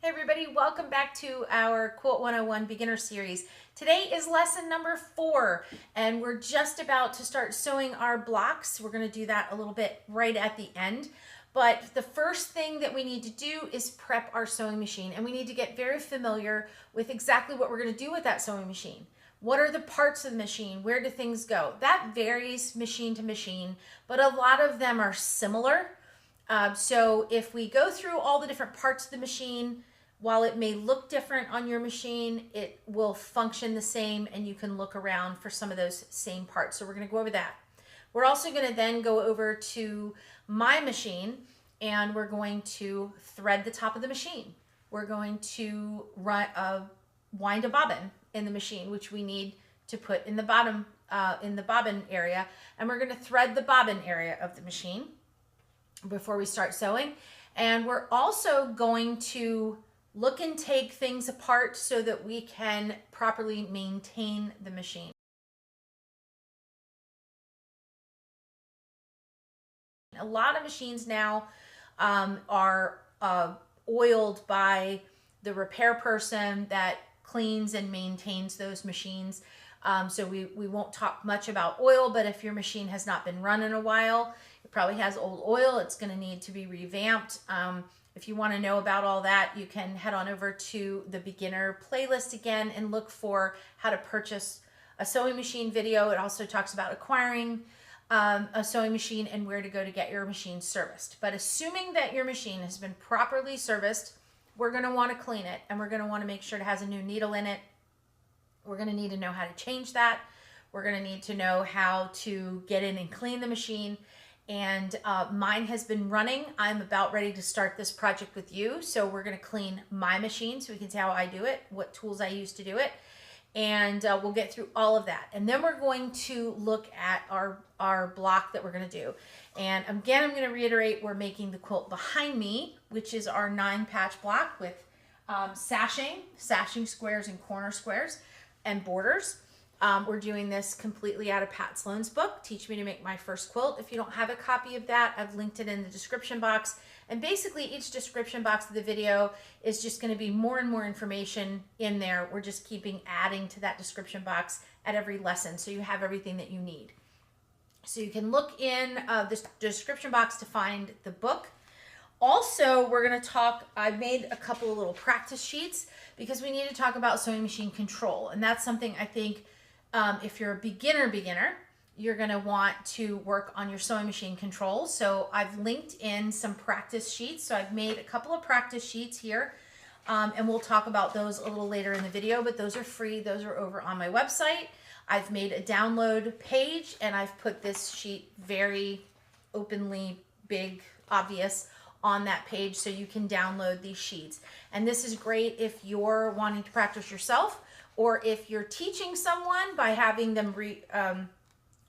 Hey everybody, welcome back to our Quilt 101 Beginner Series. Today is lesson number 4 and we're just about to start sewing our blocks. We're going to do that a little bit right at the end. But the first thing that we need to do is prep our sewing machine, and we need to get very familiar with exactly what we're going to do with that sewing machine. What are the parts of the machine? Where do things go? That varies machine to machine, but a lot of them are similar. So if we go through all the different parts of the machine, while it may look different on your machine, it will function the same, and you can look around for some of those same parts. So we're going to go over that. We're also going to then go over to my machine, and we're going to thread the top of the machine. We're going to wind a bobbin in the machine, which we need to put in the bottom, in the bobbin area, and we're going to thread the bobbin area of the machine before we start sewing. And we're also going to look and take things apart so that we can properly maintain the machine. A lot of machines now are oiled by the repair person that cleans and maintains those machines. So we won't talk much about oil, but if your machine has not been run in a while, it probably has old oil, it's going to need to be revamped. If you want to know about all that, you can head on over to the beginner playlist again and look for how to purchase a sewing machine video. It also talks about acquiring a sewing machine and where to go to get your machine serviced. But assuming that your machine has been properly serviced, we're going to want to clean it, and we're going to want to make sure it has a new needle in it. We're going to need to know how to change that. We're going to need to know how to get in and clean the machine. And mine has been running. I'm about ready to start this project with you. So we're going to clean my machine so we can see how I do it, what tools I use to do it. And we'll get through all of that. And then we're going to look at our block that we're going to do. And again, I'm going to reiterate, we're making the quilt behind me, which is our 9-patch block with sashing squares and corner squares and borders. We're doing this completely out of Pat Sloan's book, Teach Me to Make My First Quilt. If you don't have a copy of that, I've linked it in the description box. And basically each description box of the video is just going to be more and more information in there. We're just keeping adding to that description box at every lesson, so you have everything that you need. So you can look in the description box to find the book. Also, we're going to talk, I've made a couple of little practice sheets because we need to talk about sewing machine control. And that's something I think if you're a beginner, you're going to want to work on your sewing machine control. So I've linked in some practice sheets. So I've made a couple of practice sheets here, and we'll talk about those a little later in the video, but those are free. Those are over on my website. I've made a download page, and I've put this sheet very openly, big, obvious on that page, so you can download these sheets. And this is great if you're wanting to practice yourself, or if you're teaching someone by having them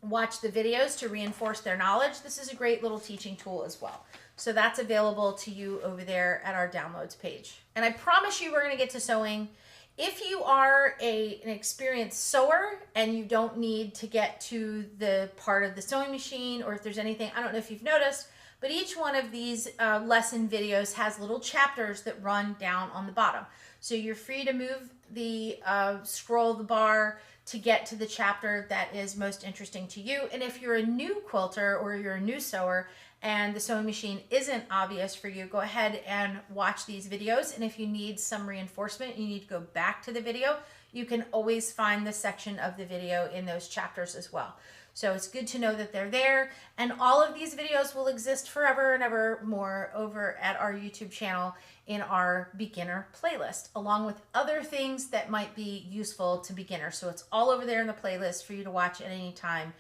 watch the videos to reinforce their knowledge. This is a great little teaching tool as well. So that's available to you over there at our downloads page. And I promise you we're going to get to sewing. If you are an experienced sewer and you don't need to get to the part of the sewing machine, or if there's anything, I don't know if you've noticed, but each one of these lesson videos has little chapters that run down on the bottom. So you're free to move the scroll the bar to get to the chapter that is most interesting to you. And if you're a new quilter or you're a new sewer and the sewing machine isn't obvious for you, go ahead and watch these videos. And if you need some reinforcement, you need to go back to the video, you can always find the section of the video in those chapters as well. So it's good to know that they're there, and all of these videos will exist forever and ever more over at our YouTube channel in our beginner playlist, along with other things that might be useful to beginners. So it's all over there in the playlist for you to watch at any time.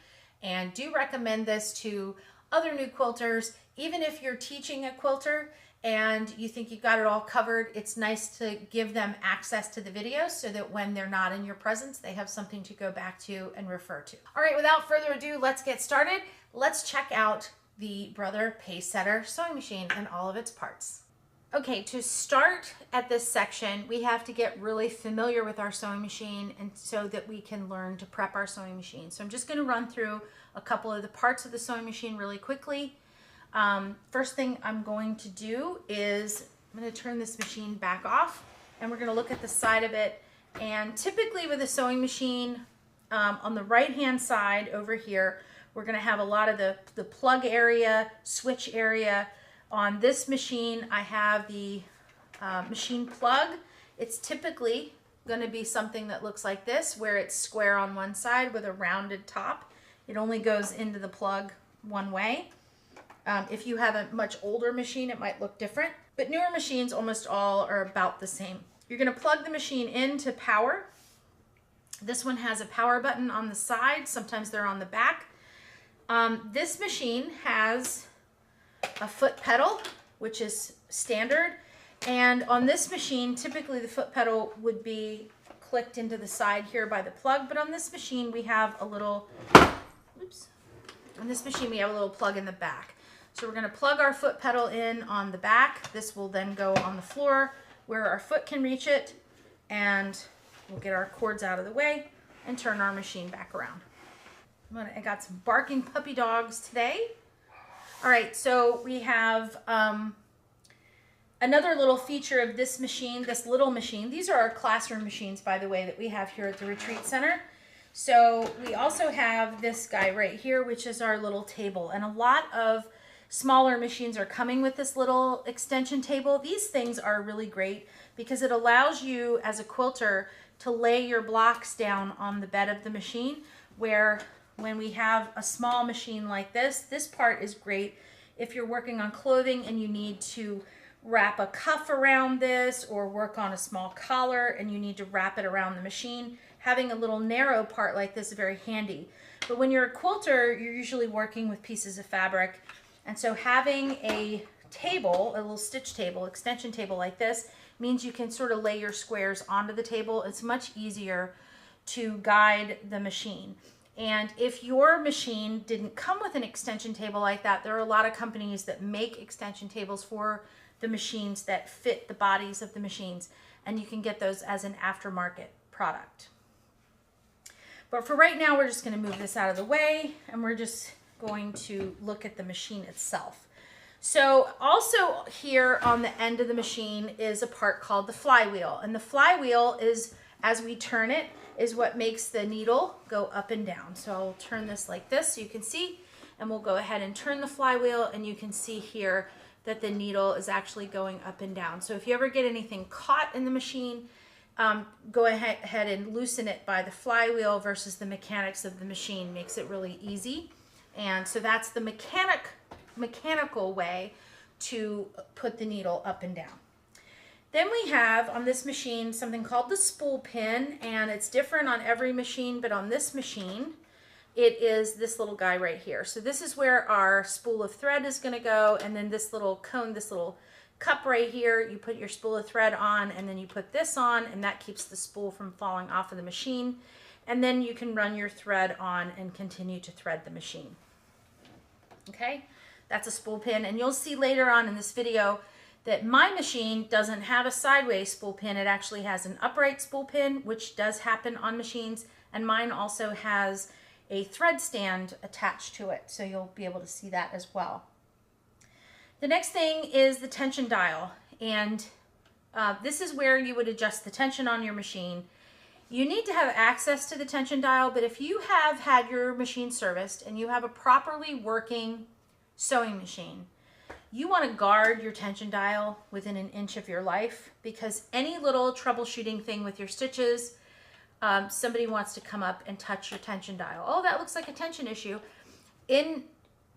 And do recommend this to other new quilters. Even if you're teaching a quilter and you think you've got it all covered, it's nice to give them access to the videos so that when they're not in your presence, they have something to go back to and refer to. All right, without further ado, let's get started. Let's check out the Brother Pacesetter sewing machine and all of its parts. Okay, to start at this section, we have to get really familiar with our sewing machine, and so that we can learn to prep our sewing machine. So I'm just going to run through a couple of the parts of the sewing machine really quickly. First thing I'm going to do is I'm going to turn this machine back off, and we're going to look at the side of it. And typically with a sewing machine, on the right hand side over here, we're going to have a lot of the plug area, switch area. On this machine, I have the machine plug. It's typically going to be something that looks like this, where it's square on one side with a rounded top. It only goes into the plug one way. If you have a much older machine, it might look different, but newer machines almost all are about the same. You're going to plug the machine into power. This one has a power button on the side. Sometimes they're on the back. This machine has a foot pedal, which is standard. And on this machine, typically the foot pedal would be clicked into the side here by the plug. But on this machine, we have a little, on this machine, we have a little plug in the back. So we're going to plug our foot pedal in on the back. This will then go on the floor where our foot can reach it, and we'll get our cords out of the way and turn our machine back around. I got some barking puppy dogs today. All right, so we have another little feature of this machine, this little machine. These are our classroom machines, by the way, that we have here at the Retreat Center. So we also have this guy right here, which is our little table. And a lot of smaller machines are coming with this little extension table. These things are really great because it allows you as a quilter to lay your blocks down on the bed of the machine, where when we have a small machine like this part is great if you're working on clothing and you need to wrap a cuff around this, or work on a small collar and you need to wrap it around the machine. Having a little narrow part like this is very handy. But when you're a quilter, you're usually working with pieces of fabric. And so having a table, a little stitch table, extension table like this, means you can sort of lay your squares onto the table. It's much easier to guide the machine. And if your machine didn't come with an extension table like that, there are a lot of companies that make extension tables for the machines that fit the bodies of the machines, and you can get those as an aftermarket product. But for right now, we're just going to move this out of the way, and we're just going to look at the machine itself. So also here on the end of the machine is a part called the flywheel, and the flywheel is, as we turn it, is what makes the needle go up and down. So I'll turn this like this so you can see, and we'll go ahead and turn the flywheel, and you can see here that the needle is actually going up and down. So if you ever get anything caught in the machine, go ahead and loosen it by the flywheel versus the mechanics of the machine. Makes it really easy. And so that's the mechanical way to put the needle up and down. Then we have on this machine something called the spool pin, and it's different on every machine, but on this machine, it is this little guy right here. So this is where our spool of thread is going to go, and then this little cone, this little cup right here, you put your spool of thread on, and then you put this on, and that keeps the spool from falling off of the machine. And then you can run your thread on and continue to thread the machine. Okay, that's a spool pin, and you'll see later on in this video that my machine doesn't have a sideways spool pin. It actually has an upright spool pin, which does happen on machines, and mine also has a thread stand attached to it, so you'll be able to see that as well. The next thing is the tension dial, and this is where you would adjust the tension on your machine. You need to have access to the tension dial, but if you have had your machine serviced and you have a properly working sewing machine, you want to guard your tension dial within an inch of your life, because any little troubleshooting thing with your stitches, somebody wants to come up and touch your tension dial. Oh, that looks like a tension issue. In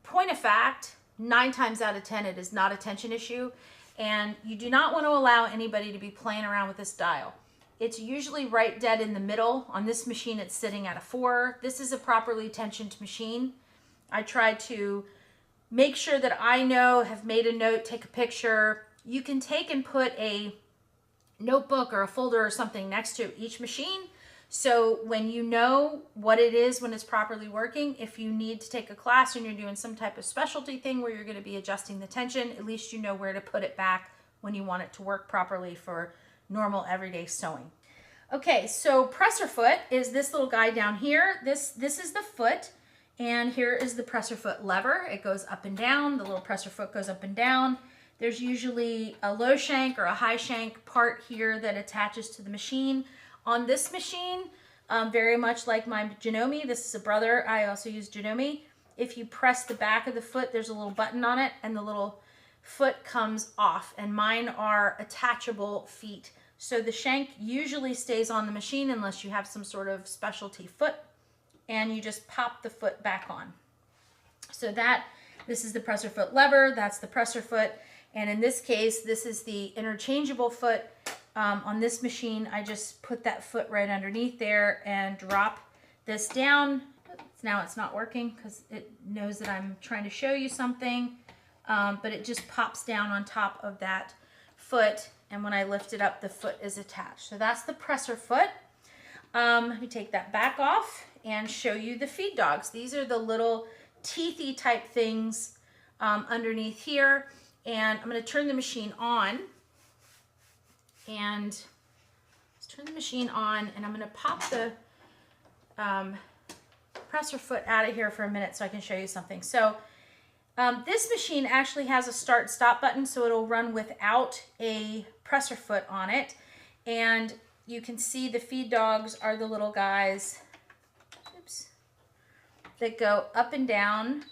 point of fact, 9 times out of 10, it is not a tension issue, and you do not want to allow anybody to be playing around with this dial. It's usually right dead in the middle. On this machine, it's sitting at a 4. This is a properly tensioned machine. I try to make sure that I know, have made a note, take a picture. You can take and put a notebook or a folder or something next to each machine, so when you know what it is when it's properly working, if you need to take a class and you're doing some type of specialty thing where you're going to be adjusting the tension, at least you know where to put it back when you want it to work properly for normal everyday sewing. Okay, so presser foot is this little guy down here. This is the foot, and here is the presser foot lever. It goes up and down. The little presser foot goes up and down. There's usually a low shank or a high shank part here that attaches to the machine. On this machine, very much like my Janome, this is a brother, I also use Janome. If you press the back of the foot, there's a little button on it and the little foot comes off, and mine are attachable feet. So the shank usually stays on the machine unless you have some sort of specialty foot, and you just pop the foot back on. So this is the presser foot lever, that's the presser foot, and in this case, this is the interchangeable foot. On this machine, I just put that foot right underneath there and drop this down. Now it's not working because it knows that I'm trying to show you something, but it just pops down on top of that foot, and when I lift it up, the foot is attached. So that's the presser foot. Let me take that back off and show you the feed dogs. These are the little teethy type things underneath here, and I'm going to turn the machine on. And let's turn the machine on, and I'm going to pop the presser foot out of here for a minute so I can show you something. So this machine actually has a start-stop button, so it'll run without a presser foot on it. And you can see the feed dogs are the little guys, oops, that go up and down.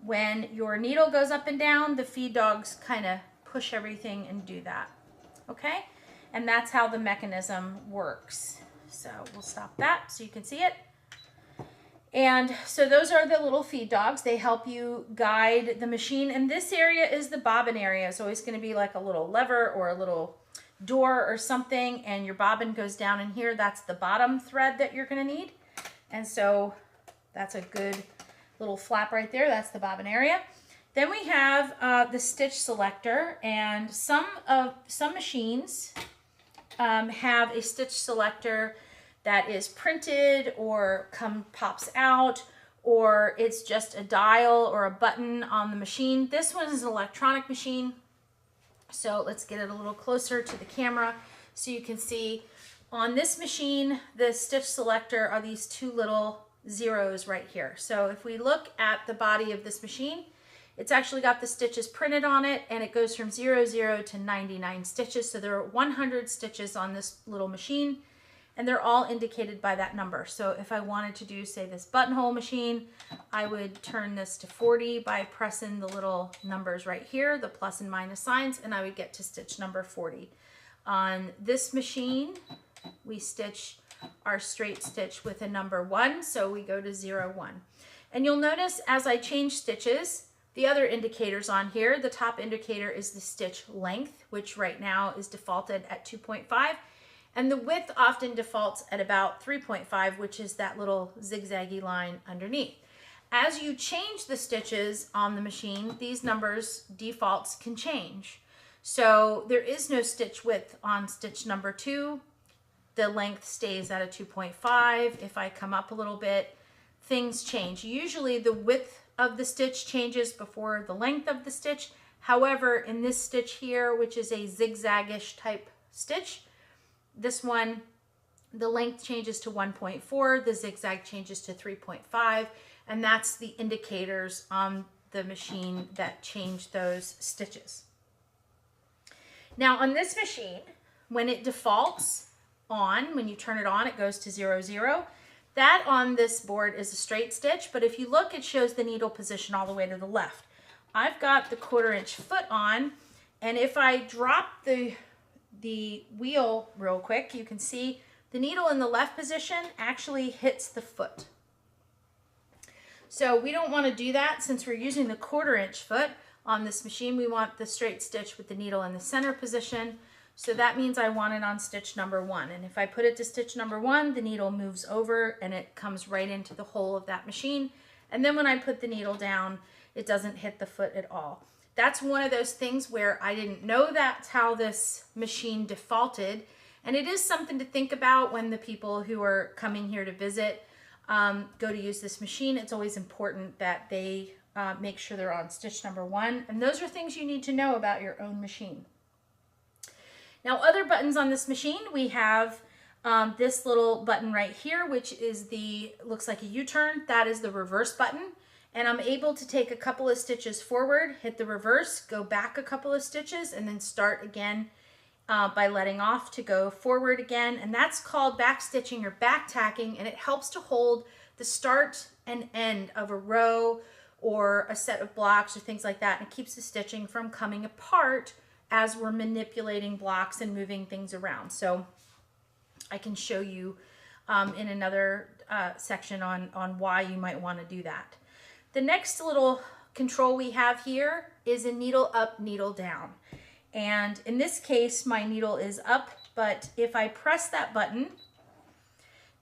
When your needle goes up and down, the feed dogs kind of push everything and do that. Okay, and that's how the mechanism works. So we'll stop that so you can see it. And so those are the little feed dogs. They help you guide the machine. And this area is the bobbin area. It's always going to be like a little lever or a little door or something, and your bobbin goes down in here. That's the bottom thread that you're going to need. And so that's a good little flap right there. That's the bobbin area. Then we have the stitch selector, and some machines have a stitch selector that is printed or pops out, or it's just a dial or a button on the machine. This one is an electronic machine, so let's get it a little closer to the camera so you can see. On this machine, the stitch selector are these two little zeros right here. So if we look at the body of this machine, it's actually got the stitches printed on it, and it goes from 00 to 99 stitches. So there are 100 stitches on this little machine, and they're all indicated by that number. So if I wanted to do, say, this buttonhole machine, I would turn this to 40 by pressing the little numbers right here, the plus and minus signs, and I would get to stitch number 40. On this machine, we stitch our straight stitch with a number 1, so we go to 0, 1. And you'll notice as I change stitches, the other indicators on here, the top indicator is the stitch length, which right now is defaulted at 2.5, and the width often defaults at about 3.5, which is that little zigzaggy line underneath. As you change the stitches on the machine, these numbers, defaults, can change. So there is no stitch width on stitch number 2. The length stays at a 2.5. If I come up a little bit, things change. Usually the width of the stitch changes before the length of the stitch. However, in this stitch here, which is a zigzag-ish type stitch, this one, the length changes to 1.4, the zigzag changes to 3.5, and that's the indicators on the machine that change those stitches. Now on this machine, when it defaults on, when you turn it on, it goes to 0, 0. That on this board is a straight stitch, but if you look, it shows the needle position all the way to the left. I've got the 1/4 inch foot on, and if I drop the wheel real quick, you can see the needle in the left position actually hits the foot. So we don't want to do that since we're using the 1/4 inch foot on this machine. We want the straight stitch with the needle in the center position. So that means I want it on stitch number 1. And if I put it to stitch number 1, the needle moves over and it comes right into the hole of that machine. And then when I put the needle down, it doesn't hit the foot at all. That's one of those things where I didn't know that's how this machine defaulted. And it is something to think about when the people who are coming here to visit go to use this machine. It's always important that they make sure they're on stitch number 1. And those are things you need to know about your own machine. Now, other buttons on this machine, we have this little button right here, which is looks like a U-turn. That is the reverse button. And I'm able to take a couple of stitches forward, hit the reverse, go back a couple of stitches, and then start again by letting off to go forward again. And that's called back stitching or back tacking, and it helps to hold the start and end of a row or a set of blocks or things like that, and it keeps the stitching from coming apart as we're manipulating blocks and moving things around. So I can show you in another section on why you might want to do that. The next little control we have here is a needle up, needle down. And in this case, my needle is up, but if I press that button,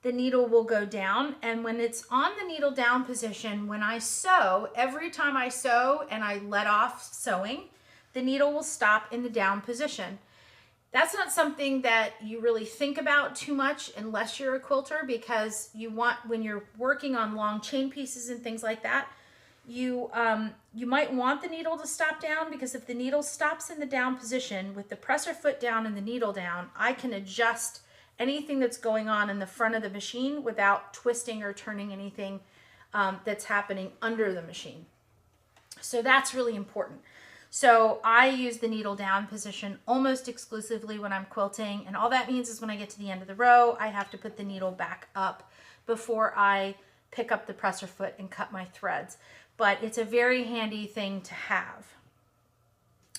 the needle will go down. And when it's on the needle down position, when I sew, every time I sew and I let off sewing, the needle will stop in the down position. That's not something that you really think about too much unless you're a quilter, because you want, when you're working on long chain pieces and things like that, you might want the needle to stop down, because if the needle stops in the down position with the presser foot down and the needle down, I can adjust anything that's going on in the front of the machine without twisting or turning anything that's happening under the machine. So that's really important. So I use the needle down position almost exclusively when I'm quilting, and all that means is when I get to the end of the row, I have to put the needle back up before I pick up the presser foot and cut my threads. But it's a very handy thing to have.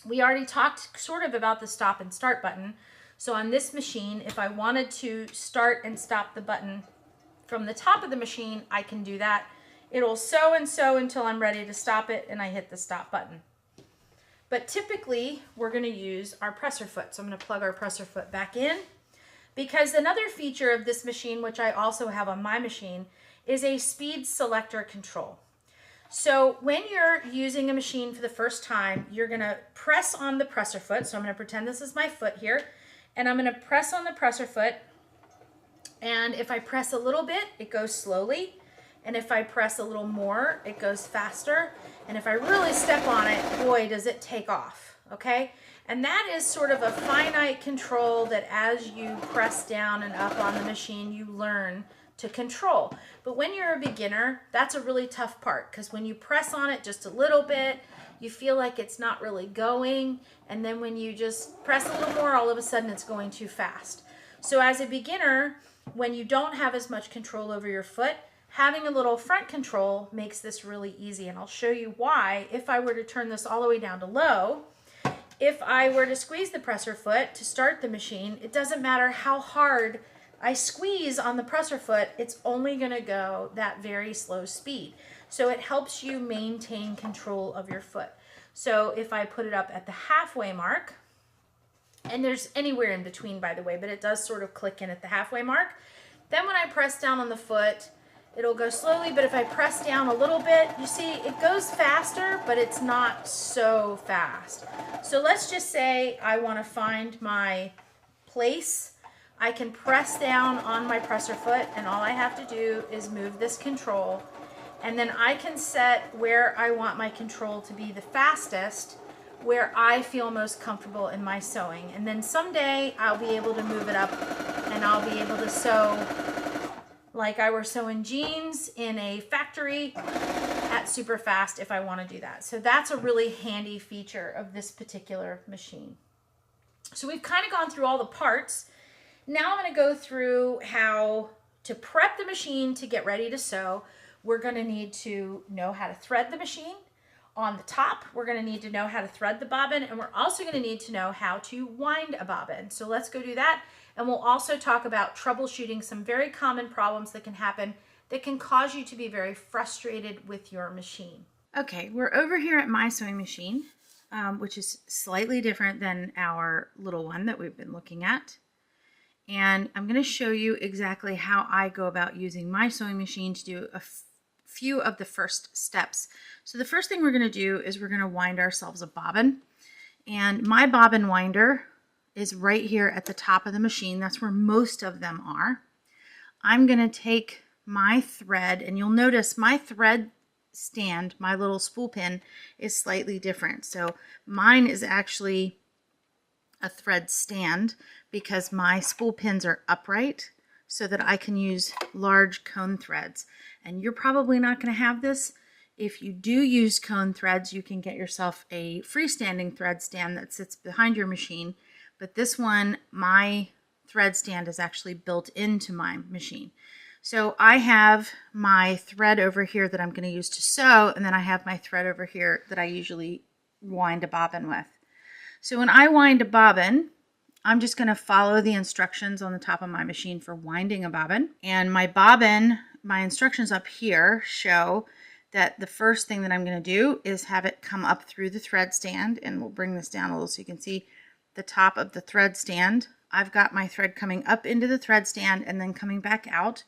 We already talked sort of about the stop and start button. So on this machine, if I wanted to start and stop the button from the top of the machine, I can do that. It'll sew and sew until I'm ready to stop it, and I hit the stop button. But typically, we're going to use our presser foot. So I'm going to plug our presser foot back in, because another feature of this machine, which I also have on my machine, is a speed selector control. So when you're using a machine for the first time, you're going to press on the presser foot. So I'm going to pretend this is my foot here, and I'm going to press on the presser foot. And if I press a little bit, it goes slowly. And if I press a little more, it goes faster. And if I really step on it, boy, does it take off, okay? And that is sort of a finite control that as you press down and up on the machine, you learn to control. But when you're a beginner, that's a really tough part, because when you press on it just a little bit, you feel like it's not really going. And then when you just press a little more, all of a sudden it's going too fast. So as a beginner, when you don't have as much control over your foot, having a little front control makes this really easy, and I'll show you why. If I were to turn this all the way down to low, if I were to squeeze the presser foot to start the machine, it doesn't matter how hard I squeeze on the presser foot, it's only going to go that very slow speed. So it helps you maintain control of your foot. So if I put it up at the halfway mark, and there's anywhere in between, by the way, but it does sort of click in at the halfway mark, then when I press down on the foot, it'll go slowly, but if I press down a little bit, you see it goes faster, but it's not so fast. So let's just say I want to find my place. I can press down on my presser foot, and all I have to do is move this control, and then I can set where I want my control to be the fastest, where I feel most comfortable in my sewing. And then someday I'll be able to move it up, and I'll be able to sew like I were sewing jeans in a factory at super fast if I want to do that. So that's a really handy feature of this particular machine. So we've kind of gone through all the parts. Now I'm going to go through how to prep the machine to get ready to sew. We're going to need to know how to thread the machine. On the top, we're going to need to know how to thread the bobbin, and we're also going to need to know how to wind a bobbin. So let's go do that. And we'll also talk about troubleshooting some very common problems that can happen that can cause you to be very frustrated with your machine. Okay, we're over here at my sewing machine, which is slightly different than our little one that we've been looking at. And I'm going to show you exactly how I go about using my sewing machine to do a few of the first steps. So the first thing we're going to do is we're going to wind ourselves a bobbin. And my bobbin winder is right here at the top of the machine. That's where most of them are. I'm going to take my thread, and you'll notice my thread stand, my little spool pin, is slightly different. So mine is actually a thread stand because my spool pins are upright so that I can use large cone threads. And you're probably not going to have this If you do use cone threads, you can get yourself a freestanding thread stand that sits behind your machine. But this one, my thread stand is actually built into my machine. So I have my thread over here that I'm going to use to sew, and then I have my thread over here that I usually wind a bobbin with. So when I wind a bobbin, I'm just going to follow the instructions on the top of my machine for winding a bobbin. And my bobbin, my instructions up here show that the first thing that I'm going to do is have it come up through the thread stand, and we'll bring this down a little so you can see the top of the thread stand. I've got my thread coming up into the thread stand and then coming back out.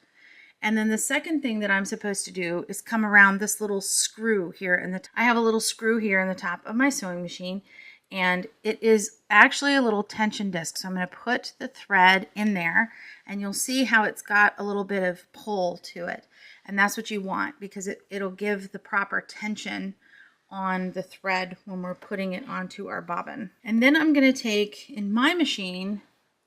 And then the second thing that I'm supposed to do is come around this little screw here. I have a little screw here in the top of my sewing machine, and it is actually a little tension disc. So I'm going to put the thread in there, and you'll see how it's got a little bit of pull to it. And that's what you want, because it'll give the proper tension on the thread when we're putting it onto our bobbin. And then I'm going to take, in my machine,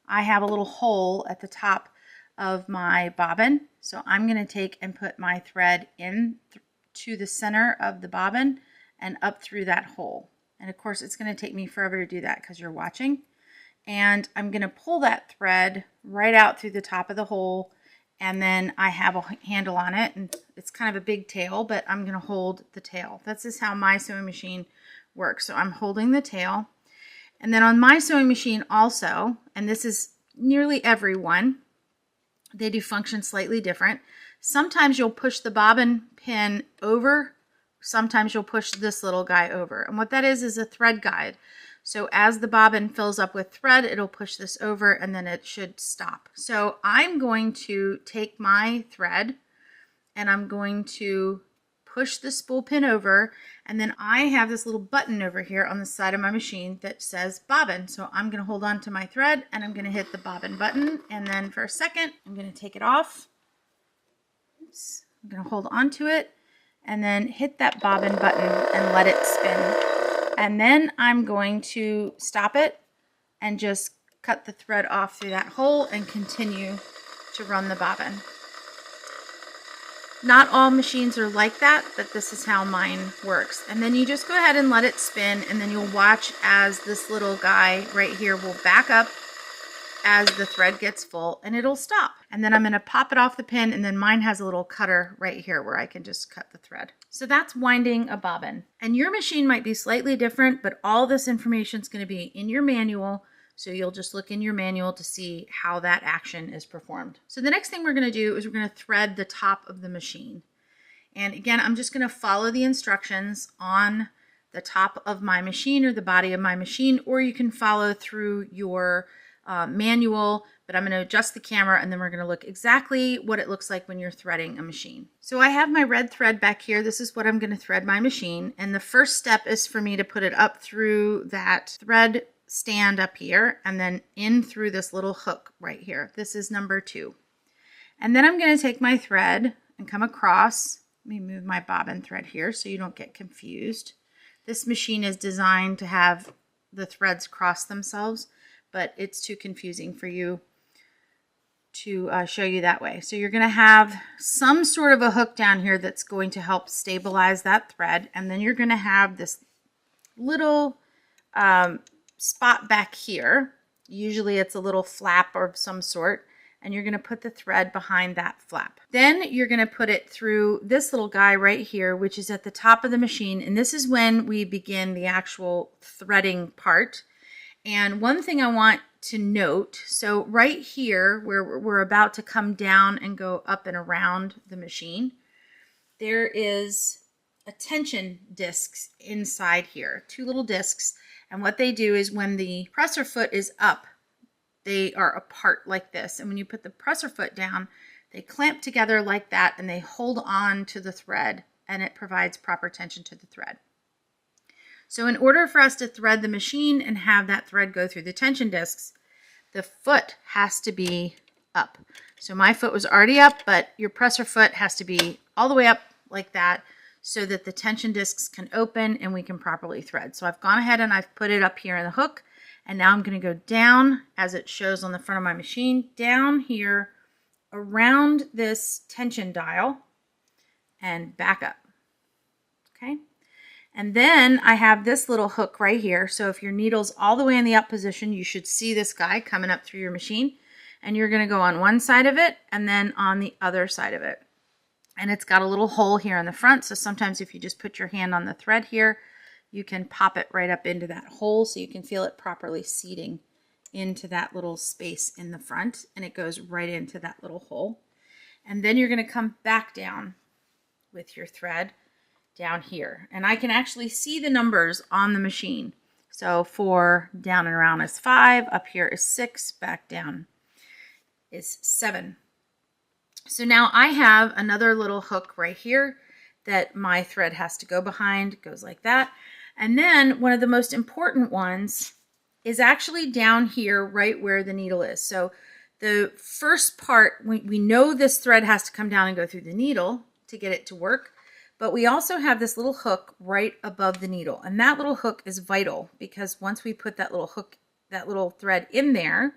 I have a little hole at the top of my bobbin. So I'm going to take and put my thread in to the center of the bobbin and up through that hole. And of course it's going to take me forever to do that because you're watching. And I'm going to pull that thread right out through the top of the hole, and then I have a handle on it, and it's kind of a big tail, but I'm going to hold the tail. This is how my sewing machine works. So I'm holding the tail. And then on my sewing machine also, and this is nearly every one, they do function slightly different. Sometimes you'll push the bobbin pin over. Sometimes you'll push this little guy over. And what that is a thread guide. So as the bobbin fills up with thread, it'll push this over and then it should stop. So I'm going to take my thread and I'm going to push the spool pin over, and then I have this little button over here on the side of my machine that says bobbin. So I'm going to hold on to my thread and I'm going to hit the bobbin button, and then for a second I'm going to take it off. Oops. I'm going to hold on to it and then hit that bobbin button and let it spin. And then I'm going to stop it and just cut the thread off through that hole and continue to run the bobbin. Not all machines are like that, but this is how mine works. And then you just go ahead and let it spin, and then you'll watch as this little guy right here will back up as the thread gets full, and it'll stop. And then I'm going to pop it off the pin, and then mine has a little cutter right here where I can just cut the thread. So that's winding a bobbin. And your machine might be slightly different, but all this information is going to be in your manual. So you'll just look in your manual to see how that action is performed. So the next thing we're going to do is we're going to thread the top of the machine. And again, I'm just going to follow the instructions on the top of my machine or the body of my machine, or you can follow through your manual, but I'm going to adjust the camera and then we're going to look exactly what it looks like when you're threading a machine. So I have my red thread back here. This is what I'm going to thread my machine. And the first step is for me to put it up through that thread stand up here and then in through this little hook right here. This is number 2. And then I'm going to take my thread and come across. Let me move my bobbin thread here so you don't get confused. This machine is designed to have the threads cross themselves, but it's too confusing for you to show you that way. So you're going to have some sort of a hook down here that's going to help stabilize that thread, and then you're going to have this little spot back here. Usually it's a little flap of some sort, and you're going to put the thread behind that flap. Then you're going to put it through this little guy right here, which is at the top of the machine, and this is when we begin the actual threading part. And one thing I want to note, so right here where we're about to come down and go up and around the machine, there is a tension disc inside here, 2 little discs. And what they do is when the presser foot is up, they are apart like this. And when you put the presser foot down, they clamp together like that and they hold on to the thread, and it provides proper tension to the thread. So in order for us to thread the machine and have that thread go through the tension discs, the foot has to be up. So my foot was already up, but your presser foot has to be all the way up like that, so that the tension discs can open and we can properly thread. So I've gone ahead and I've put it up here in the hook, and now I'm going to go down as it shows on the front of my machine, down here around this tension dial and back up. And then I have this little hook right here. So if your needle's all the way in the up position, you should see this guy coming up through your machine. And you're going to go on one side of it and then on the other side of it. And it's got a little hole here in the front. So sometimes if you just put your hand on the thread here, you can pop it right up into that hole so you can feel it properly seating into that little space in the front. And it goes right into that little hole. And then you're going to come back down with your thread down here. And I can actually see the numbers on the machine. So for down and around is 5, up here is 6, back down is 7. So now I have another little hook right here that my thread has to go behind. It goes like that. And then one of the most important ones is actually down here right where the needle is. So the first part, we know this thread has to come down and go through the needle to get it to work. But we also have this little hook right above the needle. And that little hook is vital because once we put that little hook, that little thread in there,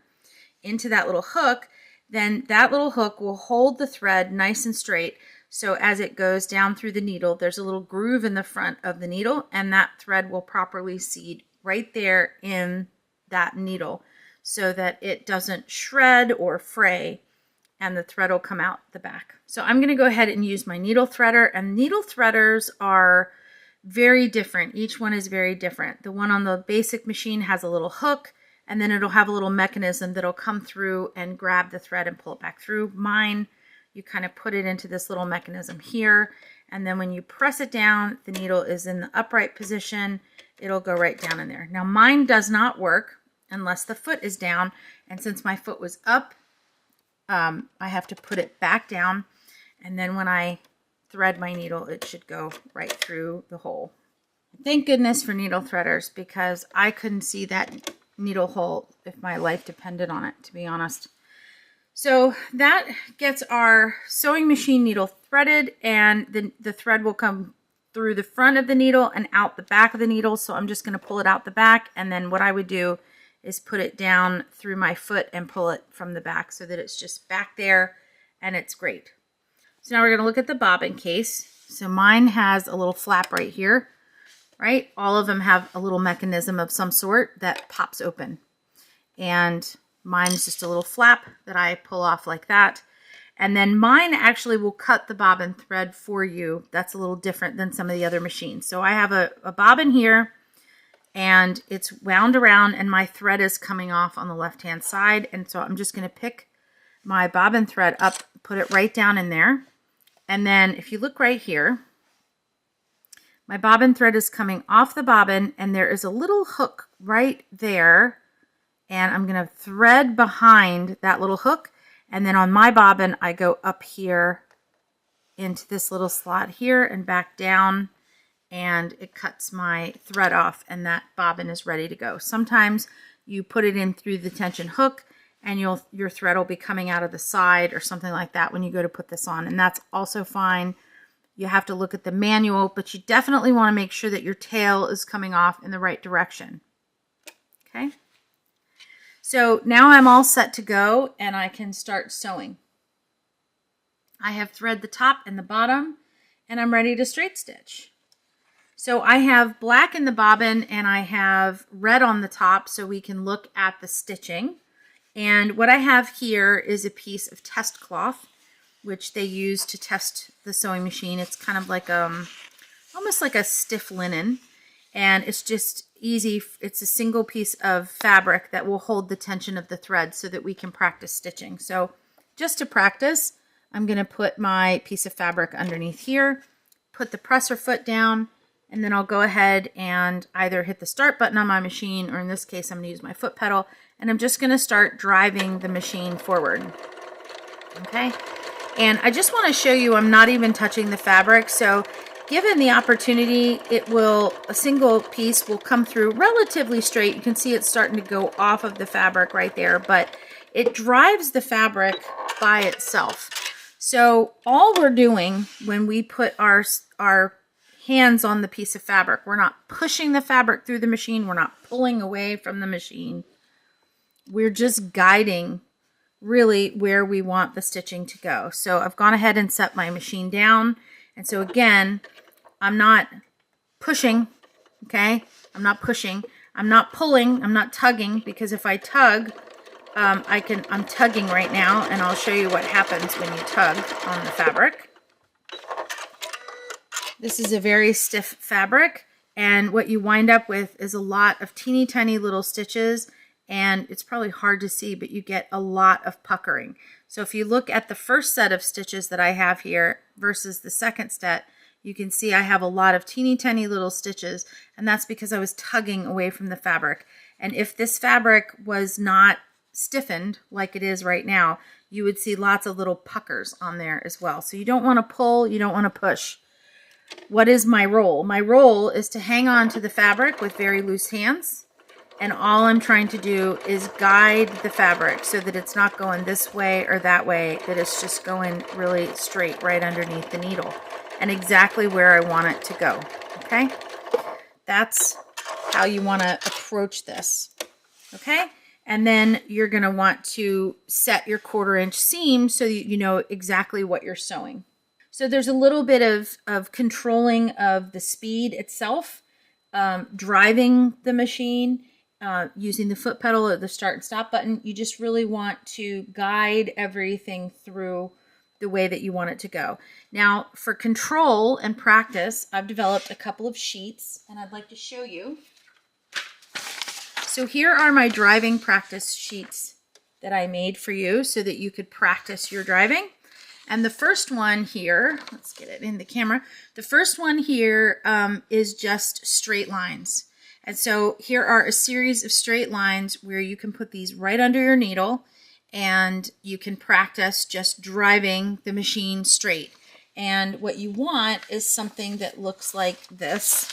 into that little hook, then that little hook will hold the thread nice and straight. So as it goes down through the needle, there's a little groove in the front of the needle and that thread will properly seat right there in that needle so that it doesn't shred or fray and the thread will come out the back. So I'm going to go ahead and use my needle threader, and needle threaders are very different. Each one is very different. The one on the basic machine has a little hook, and then it'll have a little mechanism that'll come through and grab the thread and pull it back through. Mine, you kind of put it into this little mechanism here, and then when you press it down, the needle is in the upright position. It'll go right down in there. Now mine does not work unless the foot is down, and since my foot was up, I have to put it back down, and then when I thread my needle, it should go right through the hole. Thank goodness for needle threaders, because I couldn't see that needle hole if my life depended on it, to be honest. So that gets our sewing machine needle threaded, and the thread will come through the front of the needle and out the back of the needle. So I'm just going to pull it out the back, and then what I would do is put it down through my foot and pull it from the back so that it's just back there and it's great. So now we're going to look at the bobbin case. So mine has a little flap right here, right? All of them have a little mechanism of some sort that pops open. And mine's just a little flap that I pull off like that. And then mine actually will cut the bobbin thread for you. That's a little different than some of the other machines. So I have a bobbin here, and it's wound around and my thread is coming off on the left hand side. And so I'm just going to pick my bobbin thread up, put it right down in there. And then if you look right here, my bobbin thread is coming off the bobbin and there is a little hook right there. And I'm going to thread behind that little hook. And then on my bobbin, I go up here into this little slot here and back down, and it cuts my thread off and that bobbin is ready to go. Sometimes you put it in through the tension hook and your thread will be coming out of the side or something like that when you go to put this on, and that's also fine. You have to look at the manual, but you definitely want to make sure that your tail is coming off in the right direction. Okay. So now I'm all set to go and I can start sewing. I have thread the top and the bottom and I'm ready to straight stitch. So I have black in the bobbin and I have red on the top so we can look at the stitching. And what I have here is a piece of test cloth, which they use to test the sewing machine. It's kind of like almost like a stiff linen, and it's just easy. It's a single piece of fabric that will hold the tension of the thread so that we can practice stitching. So just to practice, I'm going to put my piece of fabric underneath here, put the presser foot down, and then I'll go ahead and either hit the start button on my machine, or in this case, I'm going to use my foot pedal, and I'm just going to start driving the machine forward. Okay. And I just want to show you I'm not even touching the fabric. So given the opportunity, a single piece will come through relatively straight. You can see it's starting to go off of the fabric right there, but it drives the fabric by itself. So all we're doing when we put our hands on the piece of fabric, we're not pushing the fabric through the machine. We're not pulling away from the machine. We're just guiding really where we want the stitching to go. So I've gone ahead and set my machine down. And so again, I'm not pushing, okay? I'm not pushing. I'm not pulling. I'm not tugging, because if I tug, I'm tugging right now, and I'll show you what happens when you tug on the fabric. This is a very stiff fabric, and what you wind up with is a lot of teeny tiny little stitches, and it's probably hard to see, but you get a lot of puckering. So if you look at the first set of stitches that I have here versus the second set, you can see I have a lot of teeny tiny little stitches, and that's because I was tugging away from the fabric. And if this fabric was not stiffened like it is right now, you would see lots of little puckers on there as well. So you don't want to pull, you don't want to push. What is my role? My role is to hang on to the fabric with very loose hands, and all I'm trying to do is guide the fabric so that it's not going this way or that way, that it's just going really straight right underneath the needle and exactly where I want it to go, okay? That's how you want to approach this, okay? And then you're going to want to set your 1/4 inch seam so that you know exactly what you're sewing. So there's a little bit of controlling of the speed itself, driving the machine, using the foot pedal or the start and stop button. You just really want to guide everything through the way that you want it to go. Now, for control and practice, I've developed a couple of sheets, and I'd like to show you. So here are my driving practice sheets that I made for you so that you could practice your driving. And the first one here, let's get it in the camera. The first one here is just straight lines. And so here are a series of straight lines where you can put these right under your needle, and you can practice just driving the machine straight. And what you want is something that looks like this.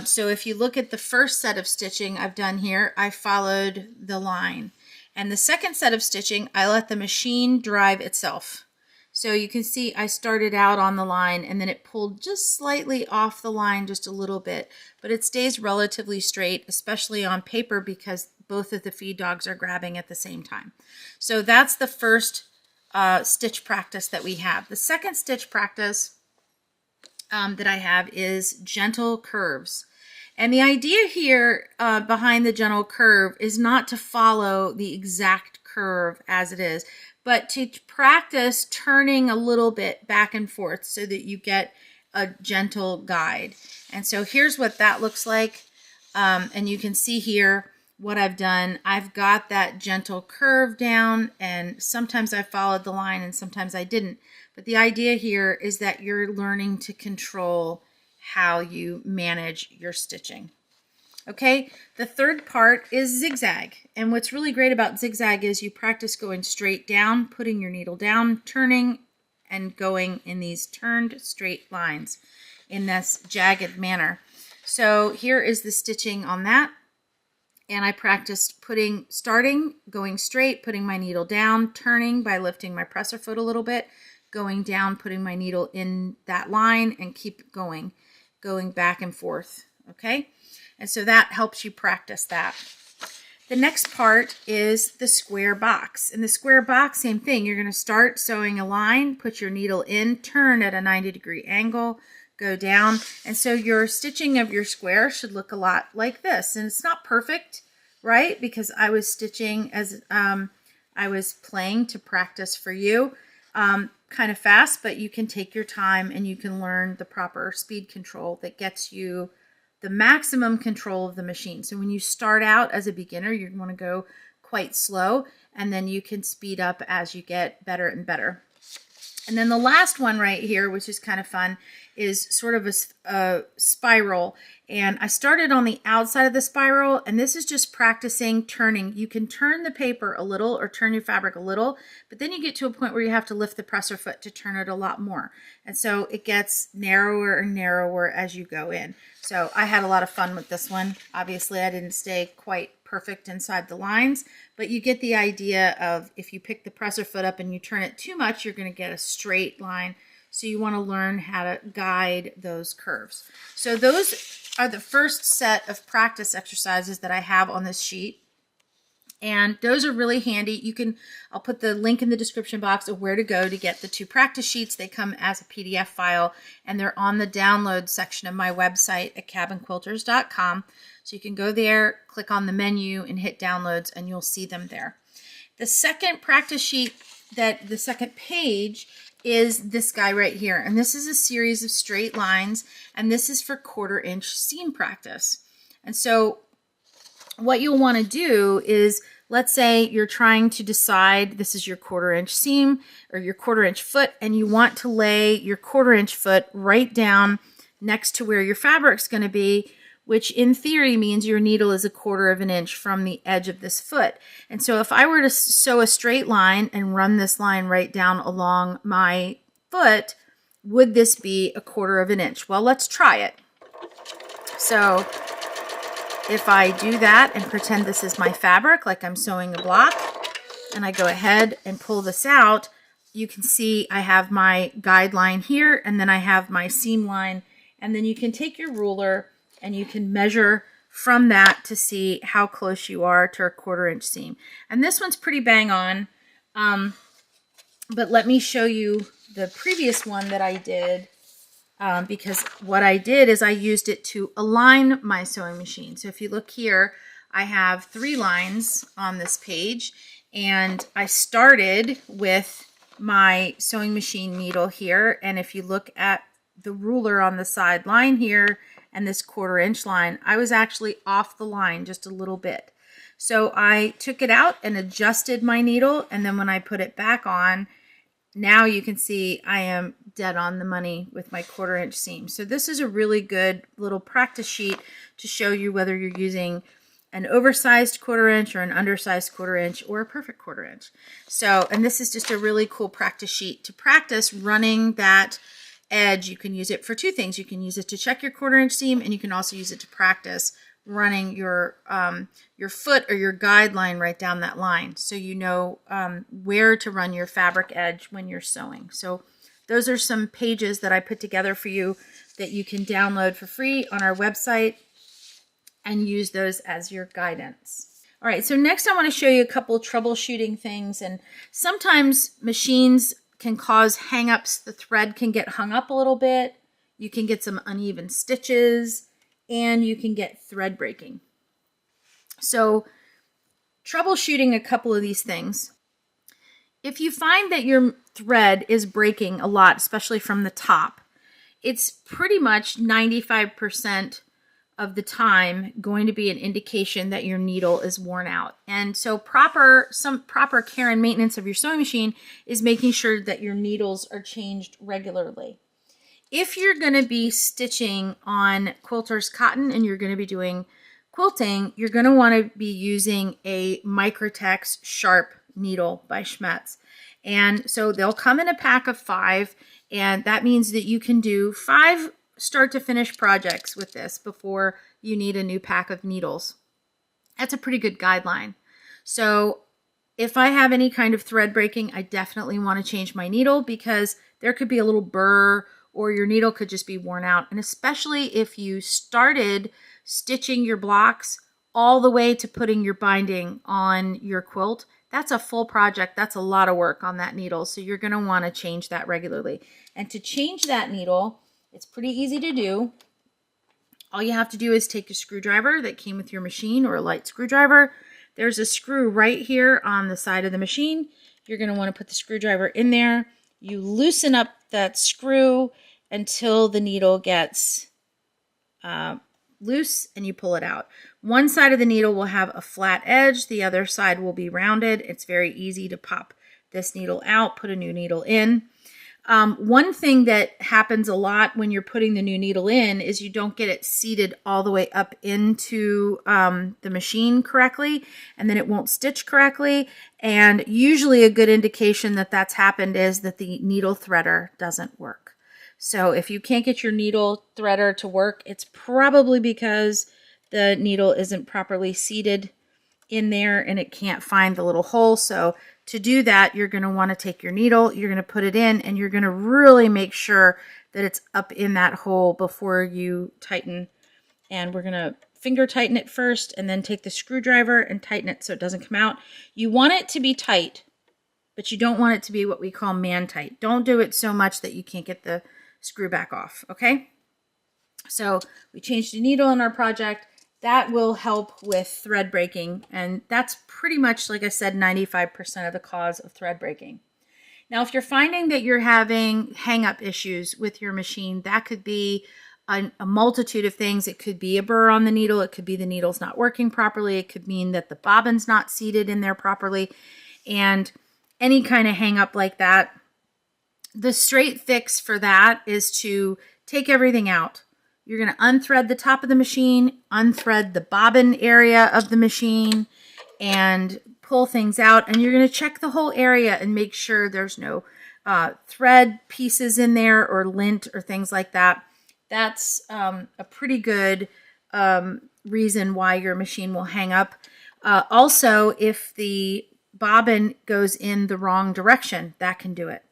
So if you look at the first set of stitching I've done here, I followed the line. And the second set of stitching, I let the machine drive itself. So you can see I started out on the line, and then it pulled just slightly off the line just a little bit, but it stays relatively straight, especially on paper, because both of the feed dogs are grabbing at the same time. So that's the first stitch practice that we have. The second stitch practice that I have is gentle curves. And the idea here behind the gentle curve is not to follow the exact curve as it is, but to practice turning a little bit back and forth so that you get a gentle guide. And so here's what that looks like. And you can see here what I've done. I've got that gentle curve down, and sometimes I followed the line and sometimes I didn't. But the idea here is that you're learning to control how you manage your stitching. Okay, the third part is zigzag. And what's really great about zigzag is you practice going straight down, putting your needle down, turning, and going in these turned straight lines in this jagged manner. So here is the stitching on that. And I practiced starting, going straight, putting my needle down, turning by lifting my presser foot a little bit, going down, putting my needle in that line, and keep going back and forth, okay? And so that helps you practice that. The next part is the square box. In the square box, same thing. You're going to start sewing a line, put your needle in, turn at a 90-degree angle, go down. And so your stitching of your square should look a lot like this. And it's not perfect, right? Because I was stitching as I was playing to practice for you, kind of fast, but you can take your time and you can learn the proper speed control that gets you the maximum control of the machine. So when you start out as a beginner, you want to go quite slow, and then you can speed up as you get better and better. And then the last one right here, which is kind of fun, is sort of a spiral. And I started on the outside of the spiral, and this is just practicing turning. You can turn the paper a little or turn your fabric a little, but then you get to a point where you have to lift the presser foot to turn it a lot more. And so it gets narrower and narrower as you go in. So I had a lot of fun with this one. Obviously, I didn't stay quite perfect inside the lines, but you get the idea of if you pick the presser foot up and you turn it too much, you're going to get a straight line. So you want to learn how to guide those curves. So those are the first set of practice exercises that I have on this sheet. And those are really handy. I'll put the link in the description box of where to go to get the 2 practice sheets. They come as a PDF file, and they're on the download section of my website at cabinquilters.com. So you can go there, click on the menu, and hit downloads, and you'll see them there. The second practice sheet, the second page, is this guy right here. And this is a series of straight lines, and this is for 1/4 inch seam practice. And so what you'll want to do is, let's say you're trying to decide, this is your 1/4 inch seam or your 1/4 inch foot, and you want to lay your 1/4 inch foot right down next to where your fabric's going to be, which in theory means your needle is 1/4 inch from the edge of this foot. And so if I were to sew a straight line and run this line right down along my foot, would this be 1/4 inch? Well, let's try it. So if I do that and pretend this is my fabric, like I'm sewing a block, and I go ahead and pull this out, you can see I have my guide line here, and then I have my seam line, and then you can take your ruler and you can measure from that to see how close you are to a 1/4 inch seam. And this one's pretty bang on, but let me show you the previous one that I did. Because what I did is I used it to align my sewing machine. So if you look here, I have 3 lines on this page, and I started with my sewing machine needle here. And if you look at the ruler on the side line here and this 1/4 inch line, I was actually off the line just a little bit. So I took it out and adjusted my needle, and then when I put it back on, now you can see I am dead on the money with my 1/4 inch seam. So this is a really good little practice sheet to show you whether you're using an oversized 1/4 inch or an undersized 1/4 inch or a perfect 1/4 inch. So, and this is just a really cool practice sheet to practice running that edge. You can use it for 2 things. You can use it to check your 1/4 inch seam, and you can also use it to practice running your foot or your guide line right down that line, so you know where to run your fabric edge when you're sewing. So those are some pages that I put together for you that you can download for free on our website and use those as your guidance. All right, so next I want to show you a couple troubleshooting things. And sometimes machines can cause hang-ups. The thread can get hung up a little bit. You can get some uneven stitches, and you can get thread breaking. So troubleshooting a couple of these things. If you find that your thread is breaking a lot, especially from the top, it's pretty much 95% of the time going to be an indication that your needle is worn out. And so some proper care and maintenance of your sewing machine is making sure that your needles are changed regularly. If you're going to be stitching on Quilters cotton and you're going to be doing quilting, you're going to want to be using a Microtex Sharp needle by Schmetz. And so they'll come in a pack of 5, and that means that you can do 5 start to finish projects with this before you need a new pack of needles. That's a pretty good guideline. So if I have any kind of thread breaking, I definitely want to change my needle, because there could be a little burr, or your needle could just be worn out. And especially if you started stitching your blocks all the way to putting your binding on your quilt, that's a full project. That's a lot of work on that needle. So you're going to want to change that regularly. And to change that needle, it's pretty easy to do. All you have to do is take a screwdriver that came with your machine, or a light screwdriver. There's a screw right here on the side of the machine. You're going to want to put the screwdriver in there. You loosen up that screw until the needle gets loose, and you pull it out. One side of the needle will have a flat edge. The other side will be rounded. It's very easy to pop this needle out, put a new needle in. One thing that happens a lot when you're putting the new needle in is you don't get it seated all the way up into the machine correctly, and then it won't stitch correctly. And usually a good indication that that's happened is that the needle threader doesn't work. So if you can't get your needle threader to work, it's probably because the needle isn't properly seated in there and it can't find the little hole. So to do that, you're going to want to take your needle, you're going to put it in, and you're going to really make sure that it's up in that hole before you tighten. And we're going to finger tighten it first and then take the screwdriver and tighten it so it doesn't come out. You want it to be tight, but you don't want it to be what we call man tight. Don't do it so much that you can't get the screw back off, okay? So we changed the needle in our project. That will help with thread breaking, and that's pretty much, like I said, 95% of the cause of thread breaking. Now, if you're finding that you're having hang-up issues with your machine, that could be a multitude of things. It could be a burr on the needle. It could be the needle's not working properly. It could mean that the bobbin's not seated in there properly, and any kind of hang-up like that. The straight fix for that is to take everything out. You're going to unthread the top of the machine, unthread the bobbin area of the machine, and pull things out. And you're going to check the whole area and make sure there's no thread pieces in there or lint or things like that. That's a pretty good reason why your machine will hang up. Also, if the bobbin goes in the wrong direction, that can do it.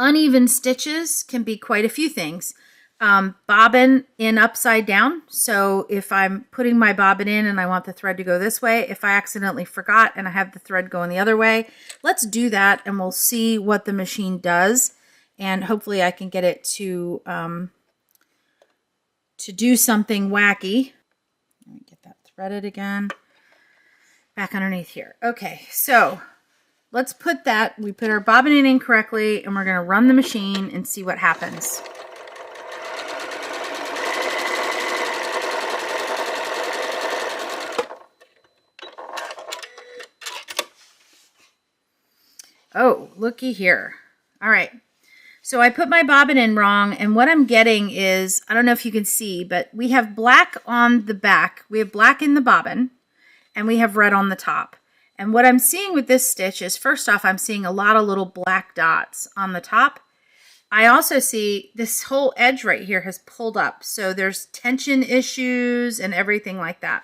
Uneven stitches can be quite a few things. Bobbin in upside down. So if I'm putting my bobbin in and I want the thread to go this way, if I accidentally forgot and I have the thread going the other way, let's do that and we'll see what the machine does. And hopefully I can get it to do something wacky. Let me get that threaded again. Back underneath here. Okay, so let's put that, we put our bobbin in incorrectly, and we're going to run the machine and see what happens. Oh, looky here. All right. So I put my bobbin in wrong, and what I'm getting is, I don't know if you can see, but we have black on the back. We have black in the bobbin, and we have red on the top. And what I'm seeing with this stitch is, first off, I'm seeing a lot of little black dots on the top. I also see this whole edge right here has pulled up. So there's tension issues and everything like that.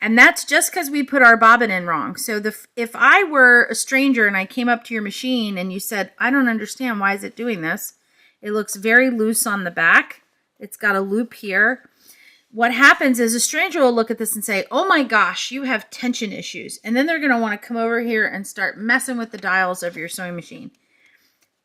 And that's just because we put our bobbin in wrong. So if I were a stranger and I came up to your machine and you said, I don't understand, why is it doing this? It looks very loose on the back. It's got a loop here. What happens is a stranger will look at this and say, oh my gosh, you have tension issues. And then they're going to want to come over here and start messing with the dials of your sewing machine.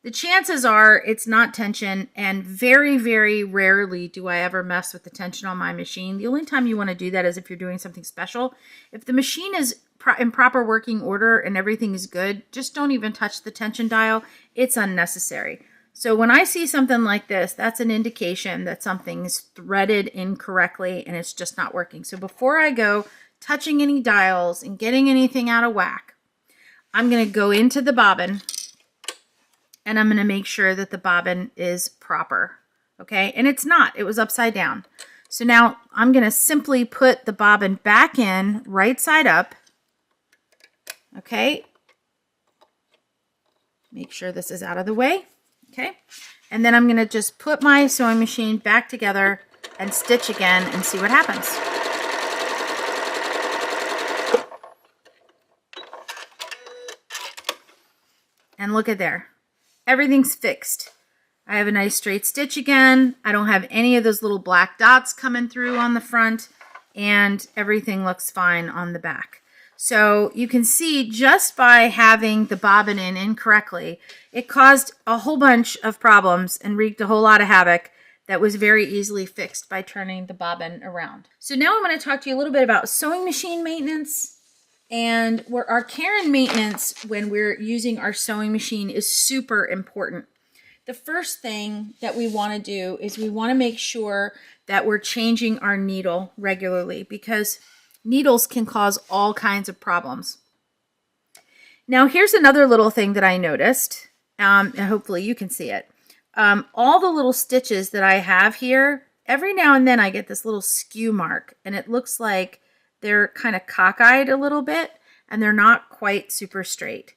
The chances are it's not tension, and very, very rarely do I ever mess with the tension on my machine. The only time you want to do that is if you're doing something special. If the machine is in proper working order and everything is good, just don't even touch the tension dial. It's unnecessary. So when I see something like this, that's an indication that something is threaded incorrectly and it's just not working. So before I go touching any dials and getting anything out of whack, I'm going to go into the bobbin and I'm going to make sure that the bobbin is proper. Okay, and it's not. It was upside down. So now I'm going to simply put the bobbin back in right side up. Okay, make sure this is out of the way. Okay, and then I'm going to just put my sewing machine back together and stitch again and see what happens. And look at there. Everything's fixed. I have a nice straight stitch again. I don't have any of those little black dots coming through on the front, and everything looks fine on the back. So you can see just by having the bobbin in incorrectly, it caused a whole bunch of problems and wreaked a whole lot of havoc that was very easily fixed by turning the bobbin around. So now I'm going to talk to you a little bit about sewing machine maintenance, and where our care and maintenance when we're using our sewing machine is super important. The first thing that we want to do is we want to make sure that we're changing our needle regularly, because needles can cause all kinds of problems. Now, here's another little thing that I noticed, and hopefully you can see it. All the little stitches that I have here, every now and then I get this little skew mark, and it looks like they're kind of cockeyed a little bit, and they're not quite super straight.